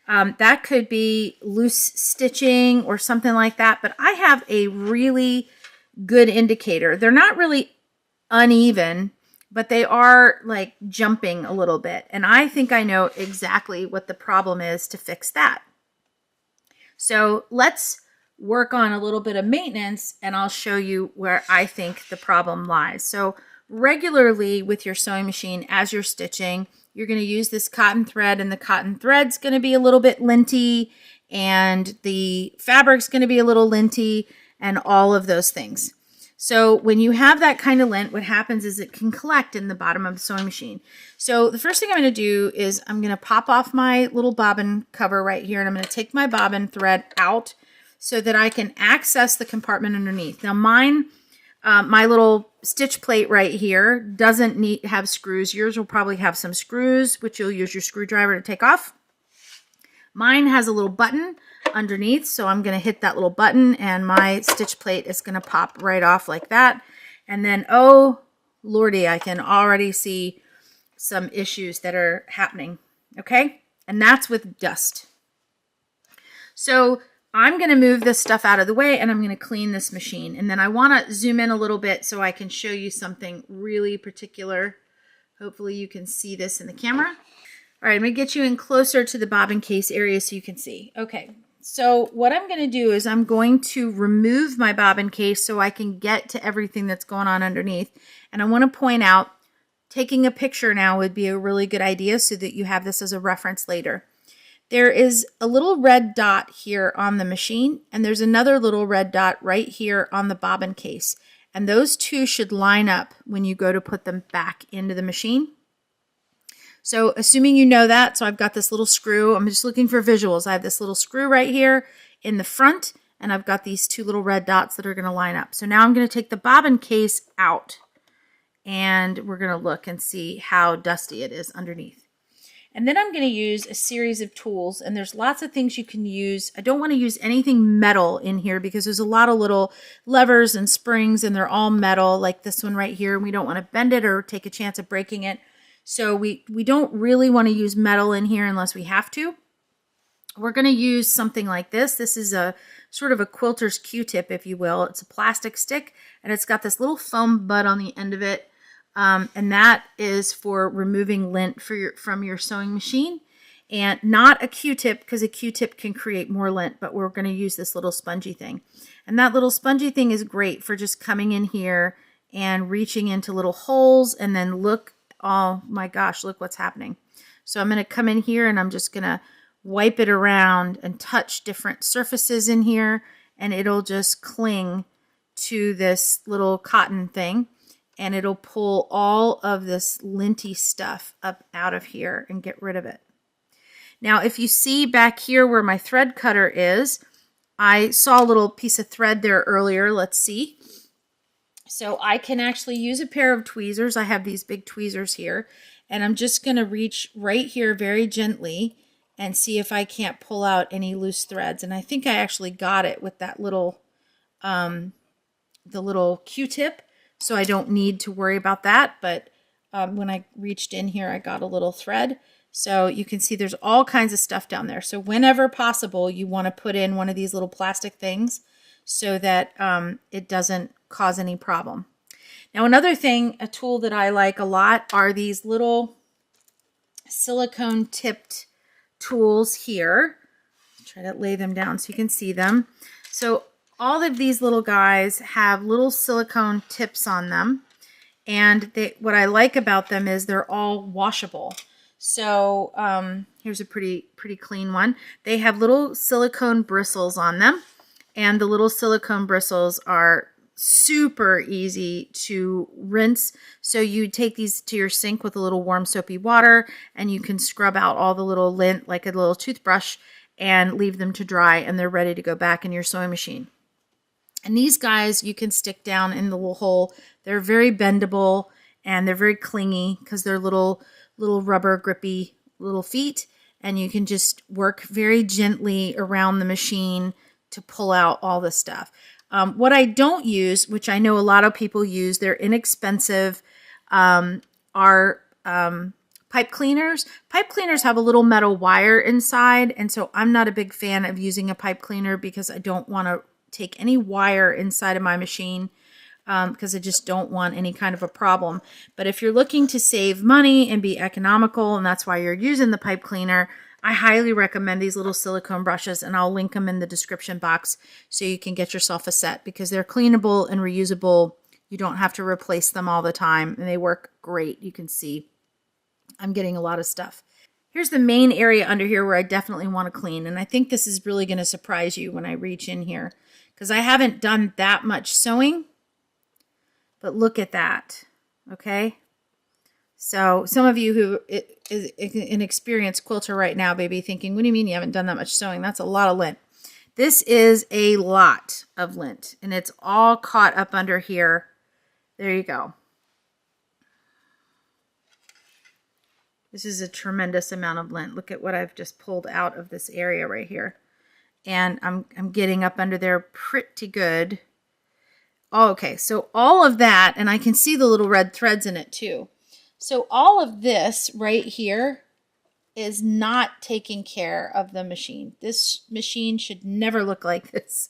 That could be loose stitching or something like that, but I have a really good indicator. They're not really uneven, but they are like jumping a little bit. And I think I know exactly what the problem is to fix that. So let's work on a little bit of maintenance, and I'll show you where I think the problem lies. So regularly with your sewing machine, as you're stitching, you're going to use this cotton thread, and the cotton thread's going to be a little bit linty, and the fabric's going to be a little linty, and all of those things. So when you have that kind of lint, what happens is it can collect in the bottom of the sewing machine. So the first thing I'm going to do is I'm going to pop off my little bobbin cover right here, and I'm going to take my bobbin thread out so that I can access the compartment underneath. Now mine, my little stitch plate right here doesn't have screws. Yours will probably have some screws, which you'll use your screwdriver to take off. Mine has a little button underneath, so I'm going to hit that little button, and my stitch plate is going to pop right off like that. And then, oh lordy, I can already see some issues that are happening. Okay, and that's with dust. So I'm going to move this stuff out of the way, and I'm going to clean this machine. And then I want to zoom in a little bit so I can show you something really particular. Hopefully you can see this in the camera. All right, I'm going to get you in closer to the bobbin case area so you can see. Okay, so what I'm going to do is I'm going to remove my bobbin case so I can get to everything that's going on underneath. And I want to point out, taking a picture now would be a really good idea so that you have this as a reference later. There is a little red dot here on the machine, and there's another little red dot right here on the bobbin case. And those two should line up when you go to put them back into the machine. So assuming you know that, so I've got this little screw. I'm just looking for visuals. I have this little screw right here in the front, and I've got these two little red dots that are going to line up. So now I'm going to take the bobbin case out, and we're going to look and see how dusty it is underneath. And then I'm going to use a series of tools, and there's lots of things you can use. I don't want to use anything metal in here because there's a lot of little levers and springs, and they're all metal like this one right here. And we don't want to bend it or take a chance of breaking it. So we don't really want to use metal in here unless we have to. We're going to use something like this. This is a sort of a quilter's Q-tip, if you will. It's a plastic stick, and it's got this little foam bud on the end of it. And that is for removing lint from your sewing machine, and not a Q-tip, because a Q-tip can create more lint, but we're going to use this little spongy thing. And that little spongy thing is great for just coming in here and reaching into little holes, and then look, oh my gosh, look what's happening. So I'm going to come in here, and I'm just going to wipe it around and touch different surfaces in here, and it'll just cling to this little cotton thing. And it'll pull all of this linty stuff up out of here and get rid of it. Now, if you see back here where my thread cutter is, I saw a little piece of thread there earlier. Let's see. So I can actually use a pair of tweezers. I have these big tweezers here, and I'm just going to reach right here very gently and see if I can't pull out any loose threads. And I think I actually got it with that little, the little Q-tip. So I don't need to worry about that, but when I reached in here, I got a little thread. So you can see there's all kinds of stuff down there. So whenever possible, you want to put in one of these little plastic things so that it doesn't cause any problem. Now another thing, a tool that I like a lot are these little silicone tipped tools here. Try to lay them down so you can see them. So all of these little guys have little silicone tips on them, and what I like about them is they're all washable. So here's a pretty clean one. They have little silicone bristles on them, and the little silicone bristles are super easy to rinse. So you take these to your sink with a little warm soapy water, and you can scrub out all the little lint like a little toothbrush and leave them to dry, and they're ready to go back in your sewing machine. And these guys you can stick down in the little hole. They're very bendable, and they're very clingy because they're little rubber grippy little feet, and you can just work very gently around the machine to pull out all the stuff. What I don't use, which I know a lot of people use, they're inexpensive, are pipe cleaners. Pipe cleaners have a little metal wire inside, and so I'm not a big fan of using a pipe cleaner because I don't want to take any wire inside of my machine because I just don't want any kind of a problem. But if you're looking to save money and be economical, and that's why you're using the pipe cleaner, I highly recommend these little silicone brushes, and I'll link them in the description box so you can get yourself a set, because they're cleanable and reusable. You don't have to replace them all the time, and they work great. You can see I'm getting a lot of stuff. Here's the main area under here where I definitely want to clean, and I think this is really going to surprise you when I reach in here, because I haven't done that much sewing, but look at that, okay? So some of you who is an experienced quilter right now may be thinking, what do you mean you haven't done that much sewing? That's a lot of lint. This is a lot of lint, and it's all caught up under here. There you go. This is a tremendous amount of lint. Look at what I've just pulled out of this area right here. And I'm getting up under there pretty good. Oh, okay, so all of that, and I can see the little red threads in it too. So all of this right here is not taking care of the machine. This machine should never look like this.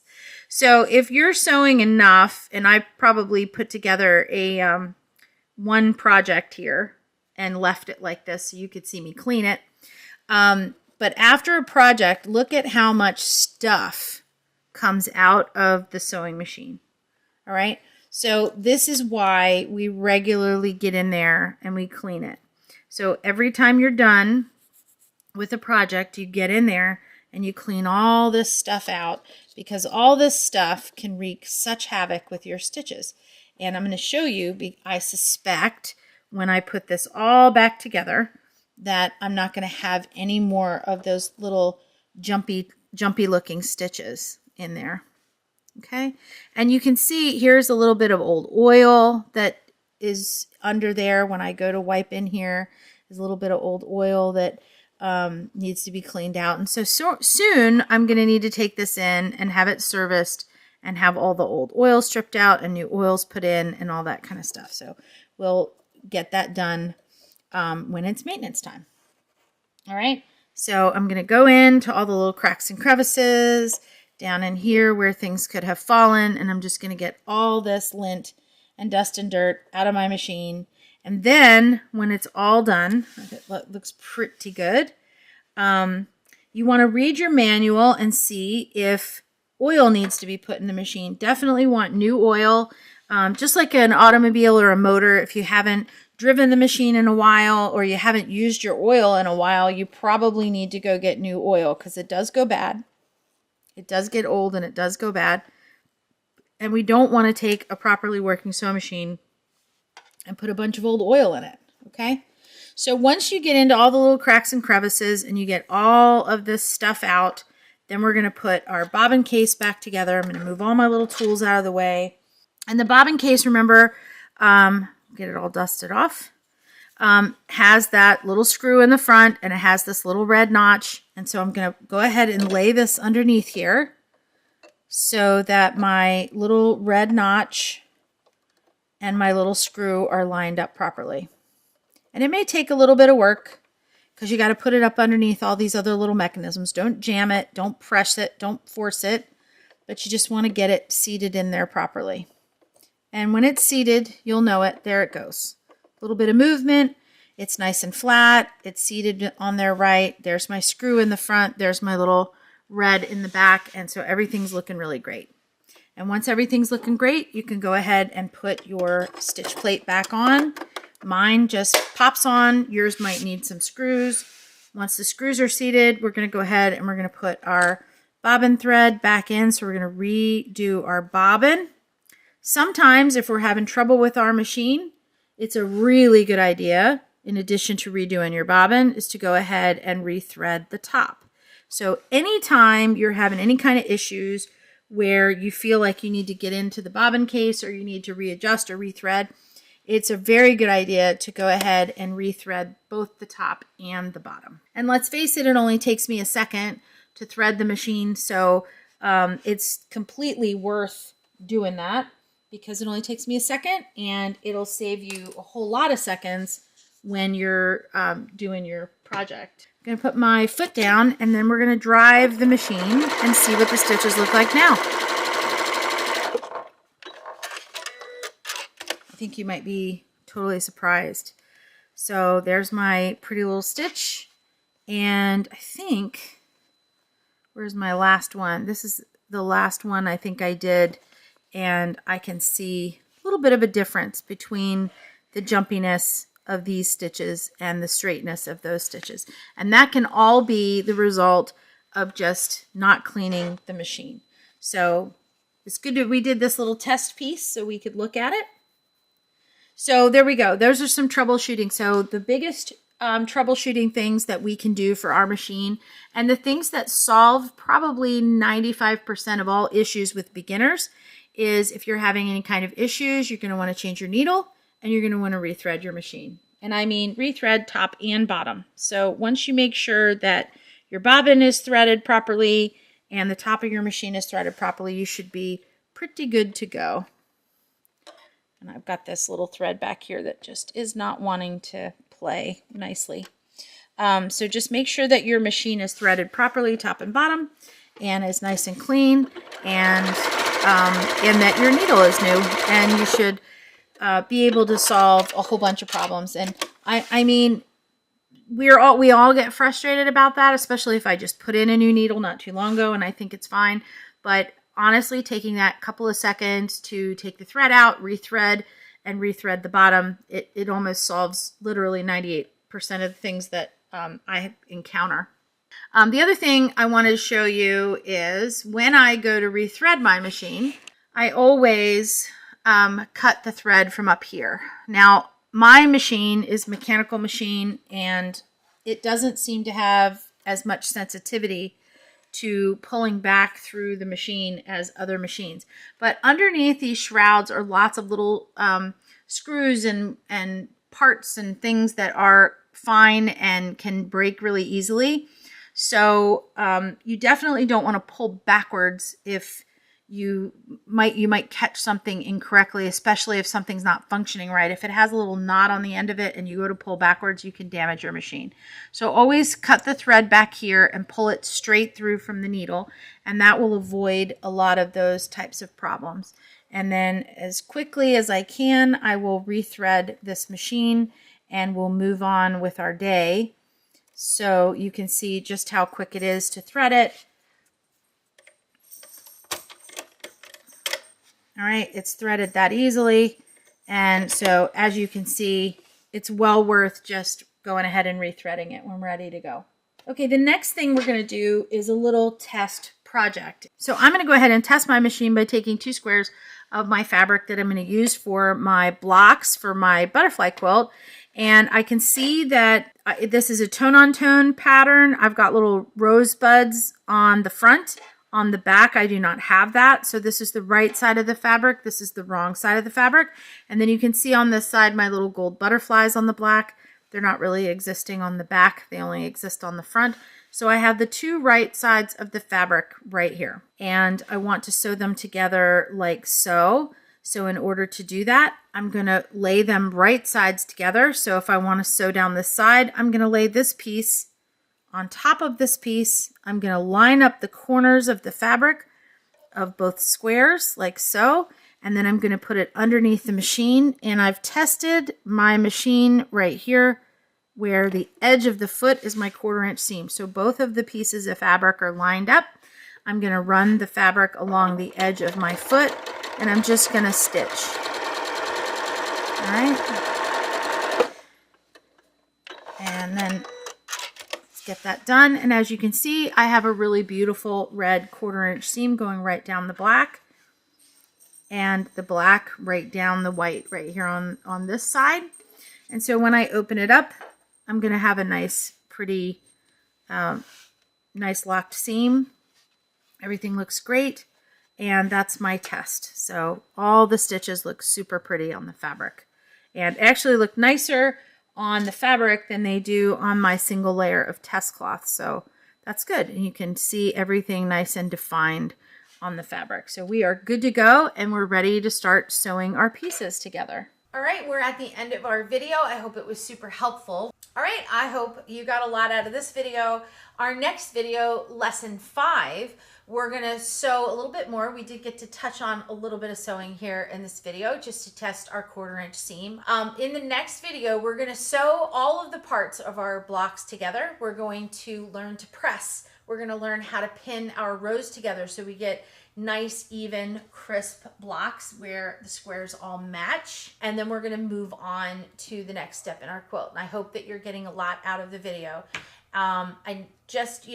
So if you're sewing enough, and I probably put together a one project here and left it like this so you could see me clean it. But after a project, look at how much stuff comes out of the sewing machine. All right. So this is why we regularly get in there and we clean it. So every time you're done with a project, you get in there and you clean all this stuff out, because all this stuff can wreak such havoc with your stitches. And I'm going to show you, I suspect, when I put this all back together, that I'm not going to have any more of those little jumpy looking stitches in there. Okay, and you can see here's a little bit of old oil that is under there. When I go to wipe in here, there's a little bit of old oil that needs to be cleaned out. And so soon I'm going to need to take this in and have it serviced and have all the old oil stripped out and new oils put in and all that kind of stuff. So we'll get that done when it's maintenance time. All right, so I'm going to go into all the little cracks and crevices down in here where things could have fallen, and I'm just going to get all this lint and dust and dirt out of my machine. And then when it's all done, it looks pretty good, you want to read your manual and see if oil needs to be put in the machine. Definitely want new oil, just like an automobile or a motor. If you haven't driven the machine in a while, or you haven't used your oil in a while, you probably need to go get new oil, because it does go bad. It does get old and it does go bad. And we don't want to take a properly working sewing machine and put a bunch of old oil in it, okay? So once you get into all the little cracks and crevices and you get all of this stuff out, then we're going to put our bobbin case back together. I'm going to move all my little tools out of the way. And the bobbin case, remember, get it all dusted off, has that little screw in the front, and it has this little red notch. And so I'm going to go ahead and lay this underneath here so that my little red notch and my little screw are lined up properly. And it may take a little bit of work, because you got to put it up underneath all these other little mechanisms. Don't jam it, don't press it, don't force it, but you just want to get it seated in there properly. And when it's seated, you'll know it. There it goes. A little bit of movement. It's nice and flat. It's seated on there right. There's my screw in the front. There's my little red in the back. And so everything's looking really great. And once everything's looking great, you can go ahead and put your stitch plate back on. Mine just pops on. Yours might need some screws. Once the screws are seated, we're going to go ahead and we're going to put our bobbin thread back in. So we're going to redo our bobbin. Sometimes if we're having trouble with our machine, it's a really good idea, in addition to redoing your bobbin, is to go ahead and rethread the top. So anytime you're having any kind of issues where you feel like you need to get into the bobbin case, or you need to readjust or rethread, it's a very good idea to go ahead and rethread both the top and the bottom. And let's face it, it only takes me a second to thread the machine, so it's completely worth doing that, because it only takes me a second, and it'll save you a whole lot of seconds when you're doing your project. I'm going to put my foot down, and then we're going to drive the machine and see what the stitches look like now. I think you might be totally surprised. So there's my pretty little stitch, And I think, where's my last one? This is the last one I think I did, and I can see a little bit of a difference between the jumpiness of these stitches and the straightness of those stitches. And that can all be the result of just not cleaning the machine. So it's good that we did this little test piece so we could look at it. So there we go. Those are some troubleshooting. So the biggest troubleshooting things that we can do for our machine, and the things that solve probably 95% of all issues with beginners, is if you're having any kind of issues, you're going to want to change your needle and you're going to want to rethread your machine. And I mean rethread top and bottom. So once you make sure that your bobbin is threaded properly and the top of your machine is threaded properly, you should be pretty good to go. And I've got this little thread back here that just is not wanting to play nicely. So just make sure that your machine is threaded properly top and bottom and is nice and clean, and that your needle is new, and you should be able to solve a whole bunch of problems. And I mean, we all get frustrated about that, especially if I just put in a new needle not too long ago and I think it's fine. But honestly, taking that couple of seconds to take the thread out, rethread, and rethread the bottom, it almost solves literally 98% of the things that I encounter. The other thing I wanted to show you is when I go to rethread my machine, I always cut the thread from up here. Now, my machine is a mechanical machine, and it doesn't seem to have as much sensitivity to pulling back through the machine as other machines. But underneath these shrouds are lots of little screws and parts and things that are fine and can break really easily. So you definitely don't want to pull backwards if you might catch something incorrectly, especially if something's not functioning right. If it has a little knot on the end of it and you go to pull backwards, you can damage your machine. So always cut the thread back here and pull it straight through from the needle, and that will avoid a lot of those types of problems. And then as quickly as I can, I will rethread this machine and we'll move on with our day. So you can see just how quick it is to thread it. All right, it's threaded that easily. And so as you can see, it's well worth just going ahead and rethreading it when we're ready to go. Okay, the next thing we're going to do is a little test project. So I'm going to go ahead and test my machine by taking 2 squares of my fabric that I'm going to use for my blocks for my butterfly quilt. And I can see that this is a tone-on-tone pattern. I've got little rosebuds on the front. On the back, I do not have that. So this is the right side of the fabric. This is the wrong side of the fabric. And then you can see on this side my little gold butterflies on the black. They're not really existing on the back. They only exist on the front. So I have the 2 right sides of the fabric right here. And I want to sew them together like so. So in order to do that, I'm going to lay them right sides together. So if I want to sew down this side, I'm going to lay this piece on top of this piece. I'm going to line up the corners of the fabric of both squares like so, and then I'm going to put it underneath the machine. And I've tested my machine right here where the edge of the foot is my 1/4 inch seam. So both of the pieces of fabric are lined up. I'm going to run the fabric along the edge of my foot, and I'm just going to stitch. All right. And then get that done. And as you can see, I have a really beautiful red 1/4 inch seam going right down the black, and the black right down the white right here on this side. And so when I open it up, I'm going to have a nice, pretty, nice locked seam. Everything looks great. And that's my test. So all the stitches look super pretty on the fabric, and actually look nicer on the fabric than they do on my single layer of test cloth. So that's good. And you can see everything nice and defined on the fabric. So we are good to go, and we're ready to start sewing our pieces together. All right, we're at the end of our video. I hope it was super helpful. All right, I hope you got a lot out of this video. Our next video, lesson 5, we're gonna sew a little bit more. We did get to touch on a little bit of sewing here in this video just to test our 1/4 inch seam. In the next video, we're gonna sew all of the parts of our blocks together. We're going to learn to press. We're gonna learn how to pin our rows together so we get nice, even, crisp blocks where the squares all match. And then we're gonna move on to the next step in our quilt. And I hope that you're getting a lot out of the video. I just,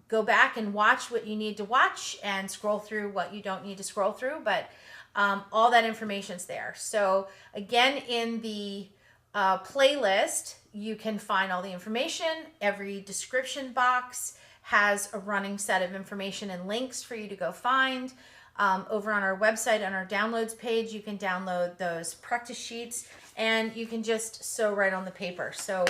go back and watch what you need to watch and scroll through what you don't need to scroll through, but all that information's there. So again, in the playlist, you can find all the information. Every description box has a running set of information and links for you to go find. Over on our website, on our downloads page, you can download those practice sheets and you can just sew right on the paper. So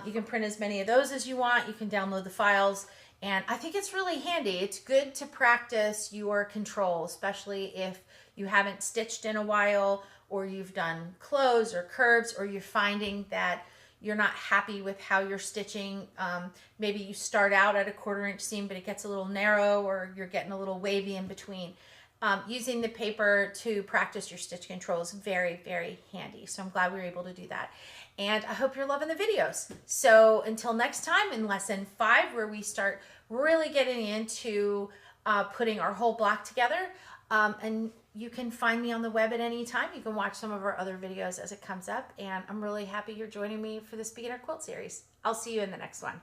you can print as many of those as you want. You can download the files. And I think it's really handy. It's good to practice your control, especially if you haven't stitched in a while, or you've done close or curves, or you're finding that you're not happy with how you're stitching. Maybe you start out at a 1/4 inch seam, but it gets a little narrow, or you're getting a little wavy in between. Using the paper to practice your stitch control is very, very handy. So I'm glad we were able to do that. And I hope you're loving the videos. So until next time in lesson 5, where we start really getting into putting our whole block together. And you can find me on the web at any time. You can watch some of our other videos as it comes up. And I'm really happy you're joining me for this Beginner Quilt Series. I'll see you in the next one.